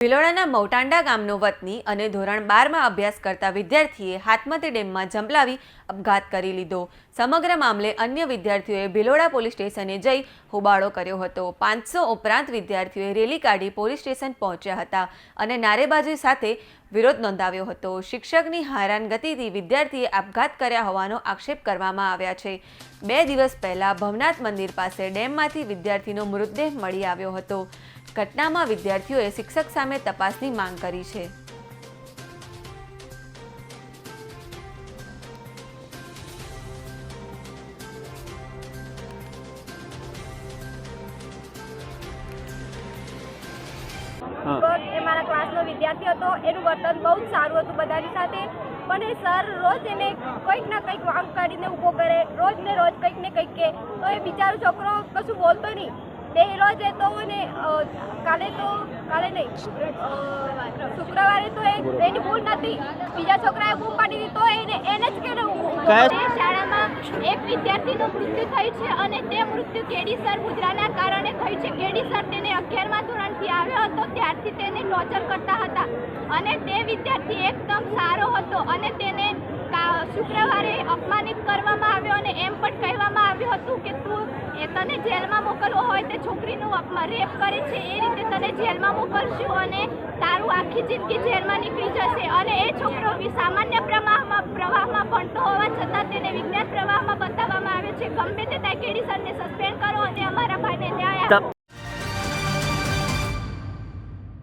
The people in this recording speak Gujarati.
ભિલોડાના મૌટાંડા ગામનો વતની અને ધોરણ 12માં અભ્યાસ કરતા વિદ્યાર્થીએ હાથમતી ડેમમાં ઝંપલાવી અપઘાત કરી લીધો। સમગ્ર મામલે અન્ય વિદ્યાર્થીઓએ ભિલોડા પોલીસ સ્ટેશને જઈ હોબાળો કર્યો હતો। 500 ઉપરાંત વિદ્યાર્થીઓએ રેલી કાઢી પોલીસ સ્ટેશન પહોંચ્યા હતા અને નારેબાજી સાથે વિરોધ નોંધાવ્યો હતો। શિક્ષકની હેરાનગતિથી વિદ્યાર્થીએ આપઘાત કર્યા હોવાનો આક્ષેપ કરવામાં આવ્યા છે। 2 દિવસ પહેલા ભવનાથ મંદિર પાસે ડેમમાંથી વિદ્યાર્થીનો મૃતદેહ મળી આવ્યો હતો। ઘટનામાં વિદ્યાર્થીઓએ શિક્ષક સામે તપાસની માંગ કરી છે। એ મારા ક્લાસનો વિદ્યાર્થી હતો। એનું વર્તન બહુ જ સારું હતું બધાની સાથે, પણ એ સર રોજ એને કંઈક ના કંઈક વાંક કાઢીને ઊભો કરે, રોજ ને રોજ કંઈક ને કંઈક કે તો એ બિચારો છોકરો કશું બોલતો નહીં। તે રોજ એ તો ને કાલે નહીં શુક્રવારે તો એની ભૂલ નથી, બીજા છોકરાએ બૂમ પાડી દીધી તો એને જ કેને શાળામાં એક વિદ્યાર્થીનું મૃત્યુ થયું છે અને તે મૃત્યુ કેડીસર મુદ્રાના કારણે થયું છે। કેડીસર તેને 11મા ધોરણથી આવ્યો હતો ત્યારથી તેને ટોર્ચર કરતા હતા અને તે વિદ્યાર્થી એકદમ સારો હતો અને તેને શુક્રવારે અપમાનિત કરવામાં આવ્યો અને એમ પણ કહેવામાં આવ્યું હતું કે તું તને જેલમાં મોકલવો હોય તે છોકરીનું રેપ કરે છે, એ રીતે તને જેલમાં મોકલશું અને તારું આખી જિંદગી જેલમાં નીકળી જશે। અને એ છોકરો સામાન્ય પ્રવાહમાં ભણતો હોવા છતાં તેને વિજ્ઞાન પ્રવાહમાં બતાવવામાં આવે છે। ગમે તે કેડી સરને સસ્પેન્ડ